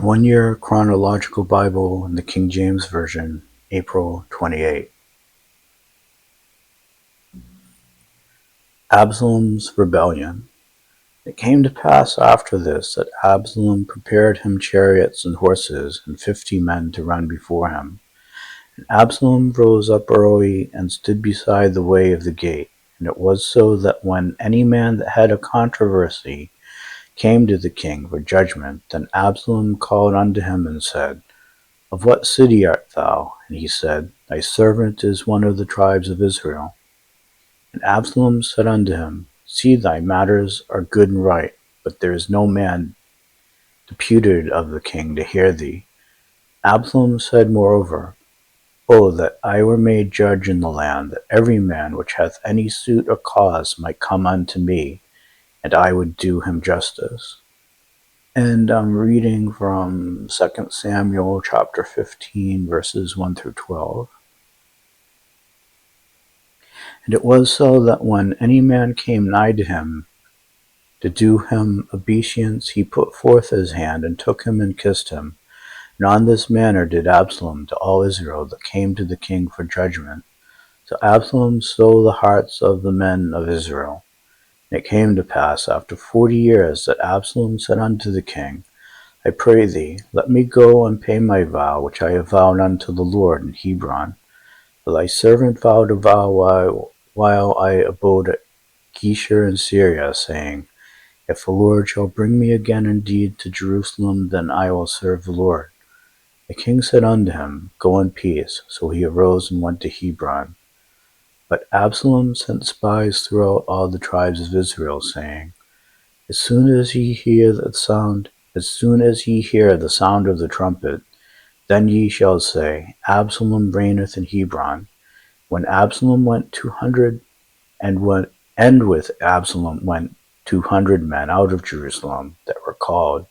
1 Year Chronological Bible in the King James Version, April 28. Absalom's Rebellion. It came to pass after this that Absalom prepared him chariots and horses and 50 men to run before him. And Absalom rose up early and stood beside the way of the gate. And it was so that when any man that had a controversy came to the king for judgment, then Absalom called unto him and said, Of what city art thou? And he said, Thy servant is one of the tribes of Israel. And Absalom said unto him, See, thy matters are good and right, but there is no man deputed of the king to hear thee. Absalom said moreover, O that I were made judge in the land, that every man which hath any suit or cause might come unto me, and I would do him justice. And I'm reading from 2 Samuel chapter 15, verses 1 through 12. And it was so that when any man came nigh to him to do him obeisance, he put forth his hand and took him and kissed him. And on this manner did Absalom to all Israel that came to the king for judgment. So Absalom slew the hearts of the men of Israel. And it came to pass after 40 years that Absalom said unto the king, I pray thee, let me go and pay my vow, which I have vowed unto the Lord in Hebron. For thy servant vowed a vow while I abode at Geshur in Syria, saying, If the Lord shall bring me again indeed to Jerusalem, then I will serve the Lord. The king said unto him, Go in peace. So he arose and went to Hebron. But Absalom sent spies throughout all the tribes of Israel, saying, As soon as ye hear the sound of the trumpet, then ye shall say, Absalom reigneth in Hebron. When Absalom went 200, and with Absalom went 200 men out of Jerusalem that were called.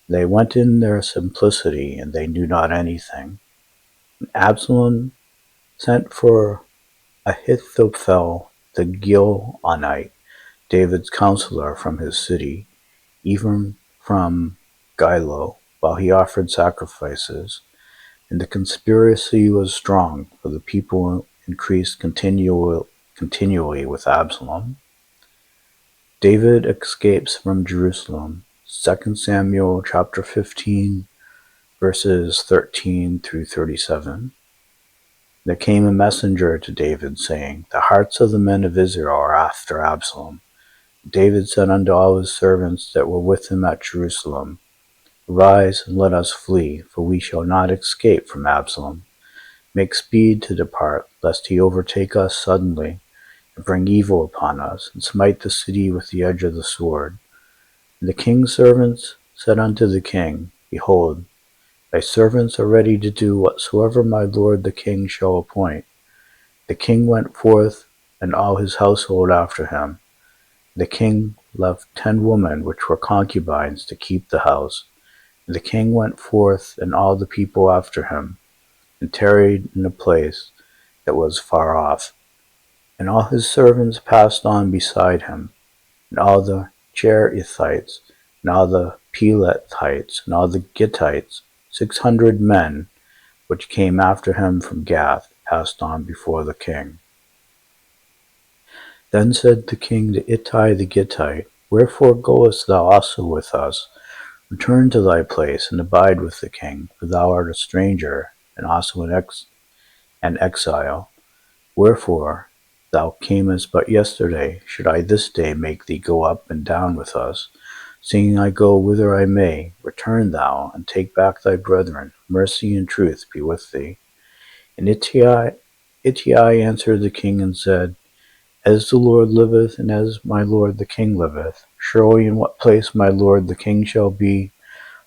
They went in their simplicity, and they knew not anything. And Absalom sent for Ahithophel the Gilonite, David's counselor, from his city, even from Gilo, while he offered sacrifices. And the conspiracy was strong, for the people increased continually with Absalom. David escapes from Jerusalem. 2 Samuel chapter 15, verses 13 through 37. There came a messenger to David, saying, The hearts of the men of Israel are after Absalom. David said unto all his servants that were with him at Jerusalem, Arise, and let us flee, for we shall not escape from Absalom. Make speed to depart, lest he overtake us suddenly, and bring evil upon us, and smite the city with the edge of the sword. And the king's servants said unto the king, Behold, thy servants are ready to do whatsoever my lord the king shall appoint. The king went forth, and all his household after him. The king left 10 women which were concubines to keep the house. And the king went forth, and all the people after him, and tarried in a place that was far off. And all his servants passed on beside him, and all the Cherethites, and all the Pelethites, and all the Gittites, 600 men, which came after him from Gath, passed on before the king. Then said the king to Ittai the Gittite, Wherefore goest thou also with us? Return to thy place, and abide with the king, for thou art a stranger, and also an exile. Wherefore thou camest but yesterday, should I this day make thee go up and down with us? Seeing I go whither I may, return thou, and take back thy brethren. Mercy and truth be with thee. And Ittai answered the king and said, As the Lord liveth, and as my lord the king liveth, surely in what place my lord the king shall be,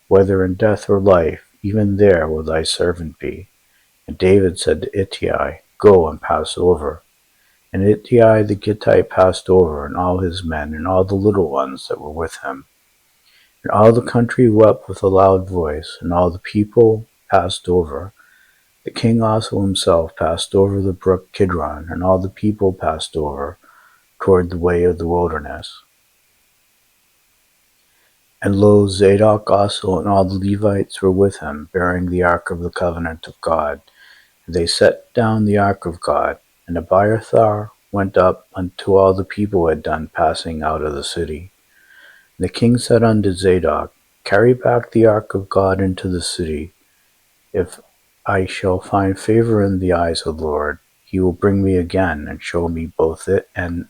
whether in death or life, even there will thy servant be. And David said to Ittai, Go and pass over. And Ittai the Gittite passed over, and all his men, and all the little ones that were with him. And all the country wept with a loud voice, and all the people passed over. The king also himself passed over the brook Kidron, and all the people passed over toward the way of the wilderness. And lo, Zadok also and all the Levites were with him, bearing the ark of the covenant of God. And they set down the ark of God, and Abiathar went up unto all the people had done passing out of the city. And the king said unto Zadok, Carry back the ark of God into the city. If I shall find favor in the eyes of the Lord, he will bring me again, and show me both it and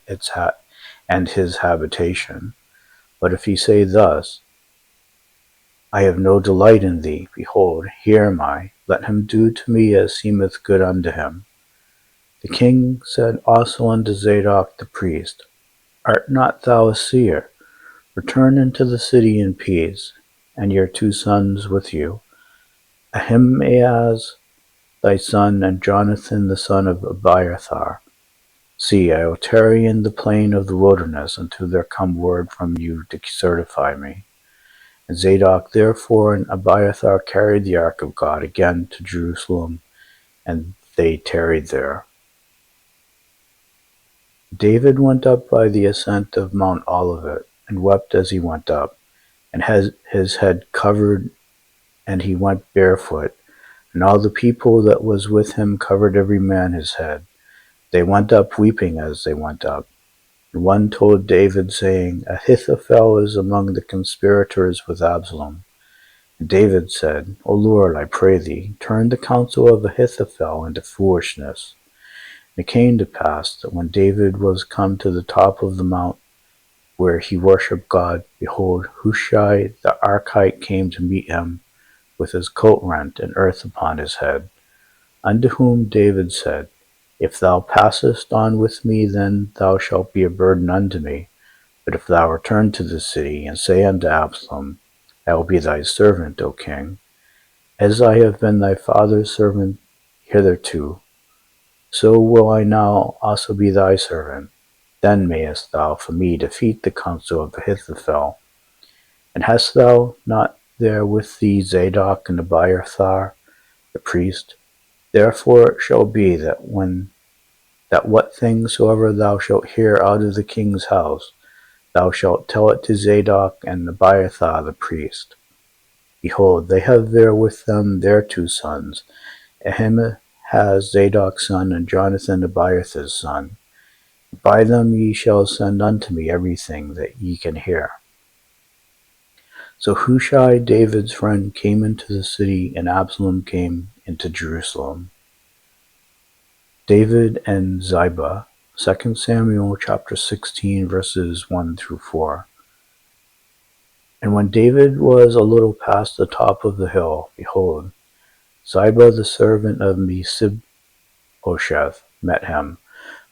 and his habitation. But if he say thus, I have no delight in thee, behold, here am I, let him do to me as seemeth good unto him. The king said also unto Zadok the priest, Art not thou a seer? Return into the city in peace, and your 2 sons with you, Ahimaaz thy son, and Jonathan the son of Abiathar. See, I will tarry in the plain of the wilderness until there come word from you to certify me. And Zadok therefore and Abiathar carried the ark of God again to Jerusalem, and they tarried there. David went up by the ascent of Mount Olivet, and wept as he went up, and had his head covered, and he went barefoot. And all the people that was with him covered every man his head. They went up weeping as they went up. And one told David, saying, Ahithophel is among the conspirators with Absalom. And David said, O Lord, I pray thee, turn the counsel of Ahithophel into foolishness. And it came to pass that when David was come to the top of the mount where he worshipped God, behold, Hushai the Archite came to meet him, with his coat rent and earth upon his head. Unto whom David said, If thou passest on with me, then thou shalt be a burden unto me. But if thou return to the city, and say unto Absalom, I will be thy servant, O king, as I have been thy father's servant hitherto, so will I now also be thy servant. Then mayest thou for me defeat the counsel of Ahithophel. And hast thou not there with thee Zadok and Abiathar the priest? Therefore it shall be that what thing soever thou shalt hear out of the king's house, thou shalt tell it to Zadok and Abiathar the priest. Behold, they have there with them their 2 sons, Ahimaaz Zadok's son, and Jonathan Abiathar's son. By them ye shall send unto me everything that ye can hear. So Hushai, David's friend, came into the city, and Absalom came into Jerusalem. David and Ziba, 2 Samuel chapter 16, verses 1 through 4. And when David was a little past the top of the hill, behold, Ziba the servant of Mephibosheth met him,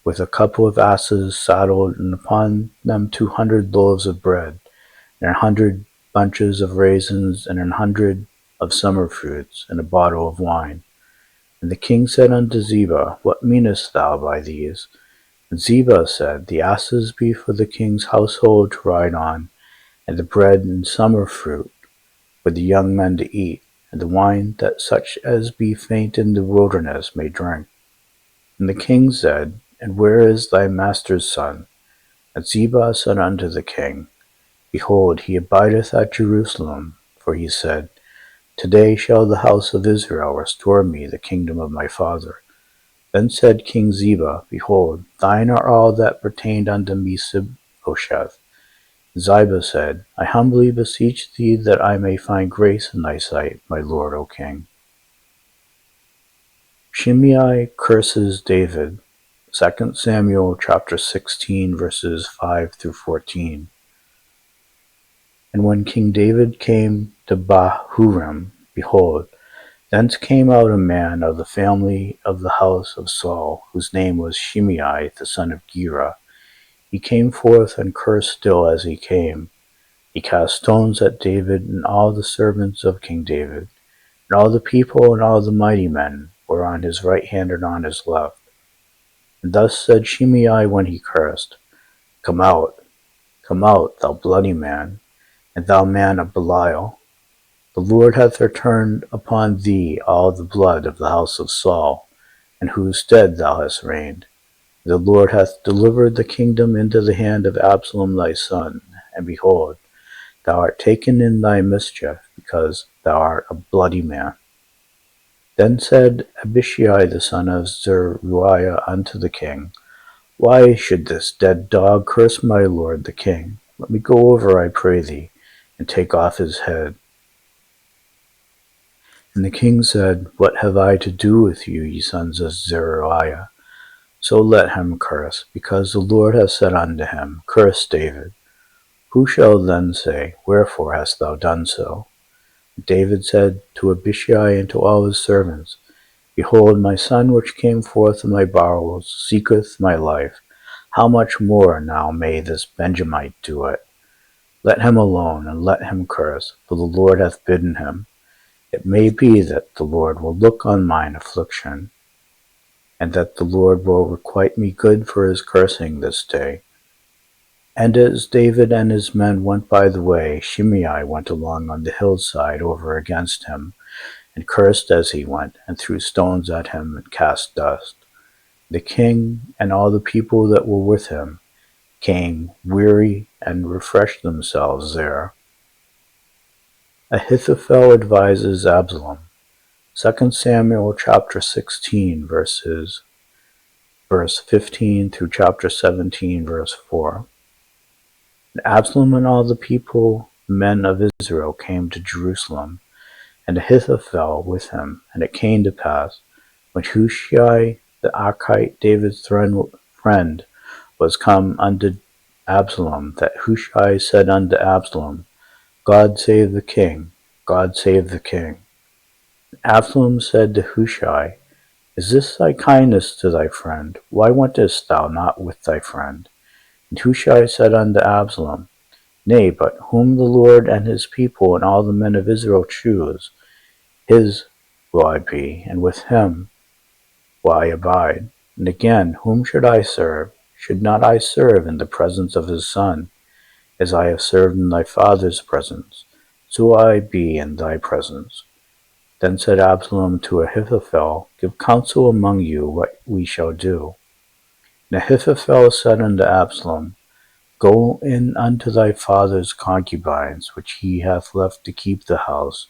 with a couple of asses saddled, and upon them 200 loaves of bread, and 100 bunches of raisins, and 100 of summer fruits, and a bottle of wine. And the king said unto Ziba, What meanest thou by these? And Ziba said, The asses be for the king's household to ride on, and the bread and summer fruit for the young men to eat, and the wine that such as be faint in the wilderness may drink. And the king said, And where is thy master's son? And Ziba said unto the king, Behold, he abideth at Jerusalem. For he said, Today shall the house of Israel restore me the kingdom of my father. Then said King Ziba, Behold, thine are all that pertained unto Mephibosheth. Ziba said, I humbly beseech thee that I may find grace in thy sight, my lord, O king. Shimei curses David. 2 Samuel chapter 16, verses 5 through 14. And when King David came to Bahurim, behold, thence came out a man of the family of the house of Saul, whose name was Shimei the son of Gera. He came forth and cursed still as he came. He cast stones at David and all the servants of King David, and all the people and all the mighty men were on his right hand and on his left. And thus said Shimei when he cursed, come out, thou bloody man, and thou man of Belial. The Lord hath returned upon thee all the blood of the house of Saul, in whose stead thou hast reigned. The Lord hath delivered the kingdom into the hand of Absalom thy son, and behold, thou art taken in thy mischief, because thou art a bloody man. Then said Abishai the son of Zeruiah unto the king, Why should this dead dog curse my lord the king? Let me go over, I pray thee, and take off his head. And the king said, What have I to do with you, ye sons of Zeruiah? So let him curse, because the Lord hath said unto him, Curse David. Who shall then say, Wherefore hast thou done so? David said to Abishai and to all his servants, Behold, my son which came forth of my bowels seeketh my life. How much more now may this Benjamite do it? Let him alone, and let him curse, for the Lord hath bidden him. It may be that the Lord will look on mine affliction, and that the Lord will requite me good for his cursing this day. And as David and his men went by the way, Shimei went along on the hillside over against him, and cursed as he went, and threw stones at him, and cast dust. The king and all the people that were with him came weary and refreshed themselves there. Ahithophel advises Absalom. 2 Samuel chapter 16 verse 15 through chapter 17 verse 4. And Absalom and all the people, men of Israel, came to Jerusalem, and Ahithophel with him. And it came to pass, when Hushai the Archite, David's friend, was come unto Absalom, that Hushai said unto Absalom, God save the king, God save the king. Absalom said to Hushai, Is this thy kindness to thy friend? Why wentest thou not with thy friend? And Hushai said unto Absalom, Nay, but whom the Lord and his people and all the men of Israel choose, his will I be, and with him will I abide. And again, whom should I serve? Should not I serve in the presence of his son? As I have served in thy father's presence, so will I be in thy presence. Then said Absalom to Ahithophel, Give counsel among you what we shall do. And Ahithophel said unto Absalom, Go in unto thy father's concubines, which he hath left to keep the house,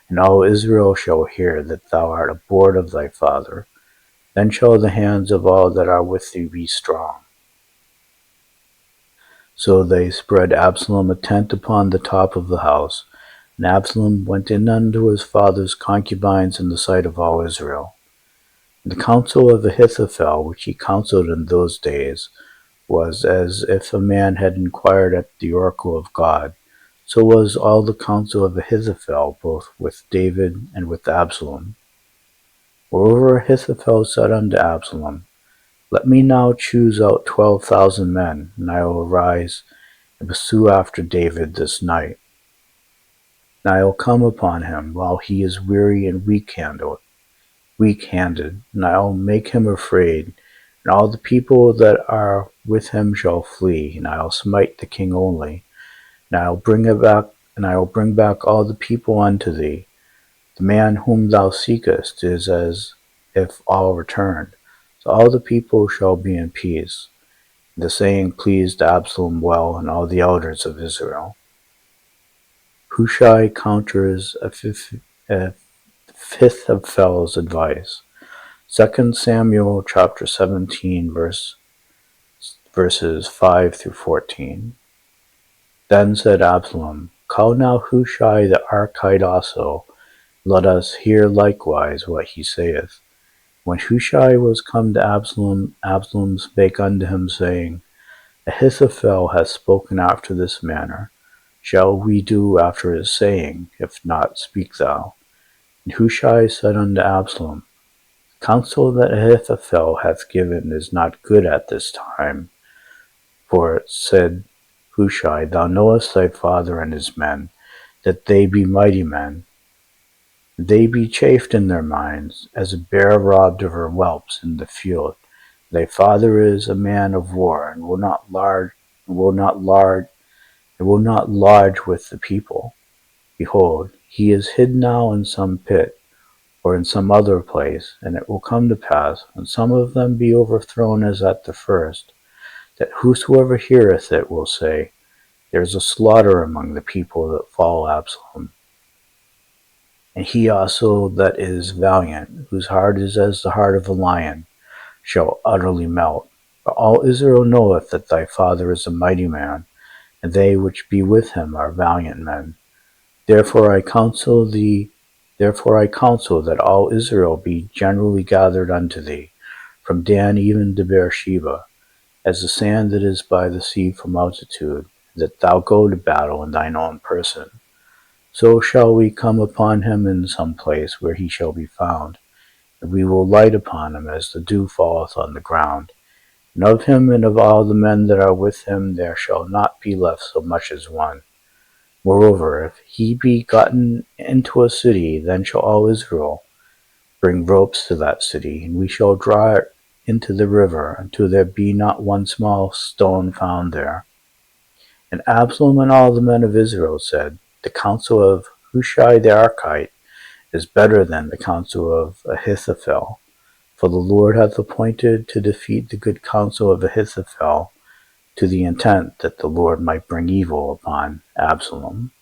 and all Israel shall hear that thou art abhorred of thy father. Then shall the hands of all that are with thee be strong. So they spread Absalom a tent upon the top of the house, and Absalom went in unto his father's concubines in the sight of all Israel. And the counsel of Ahithophel, which he counseled in those days, was as if a man had inquired at the oracle of God. So was all the counsel of Ahithophel, both with David and with Absalom. Moreover, Ahithophel said unto Absalom, Let me now choose out 12,000 men, and I will arise and pursue after David this night. And I will come upon him while he is weary and weak-handed, and I will make him afraid, and all the people that are with him shall flee, and I will smite the king only, and I will bring back all the people unto thee. The man whom thou seekest is as if all returned, so all the people shall be in peace. And the saying pleased Absalom well, and all the elders of Israel. Hushai counters Ahithophel's advice. 2 Samuel chapter 17 verses 5 through 14. Then said Absalom, Call now Hushai the Archite also, let us hear likewise what he saith. When Hushai was come to Absalom, Absalom spake unto him, saying, Ahithophel hath spoken after this manner. Shall we do after his saying? If not, speak thou. And Hushai said unto Absalom, The counsel that Ahithophel hath given is not good at this time. For said Hushai, Thou knowest thy father and his men, that they be mighty men. They be chafed in their minds, as a bear robbed of her whelps in the field. Thy father is a man of war, and will not lodge with the people. Behold, he is hid now in some pit, or in some other place, and it will come to pass, when some of them be overthrown as at the first, that whosoever heareth it will say, There is a slaughter among the people that follow Absalom. And he also that is valiant, whose heart is as the heart of a lion, shall utterly melt. For all Israel knoweth that thy father is a mighty man, and they which be with him are valiant men. Therefore I counsel that all Israel be generally gathered unto thee, from Dan even to Beersheba, as the sand that is by the sea for multitude, that thou go to battle in thine own person. So shall we come upon him in some place where he shall be found, and we will light upon him as the dew falleth on the ground. And of him and of all the men that are with him there shall not be left so much as one. Moreover, if he be gotten into a city, then shall all Israel bring ropes to that city, and we shall draw it into the river, until there be not one small stone found there. And Absalom and all the men of Israel said, The counsel of Hushai the Archite is better than the counsel of Ahithophel, for the Lord hath appointed to defeat the good counsel of Ahithophel, to the intent that the Lord might bring evil upon Absalom.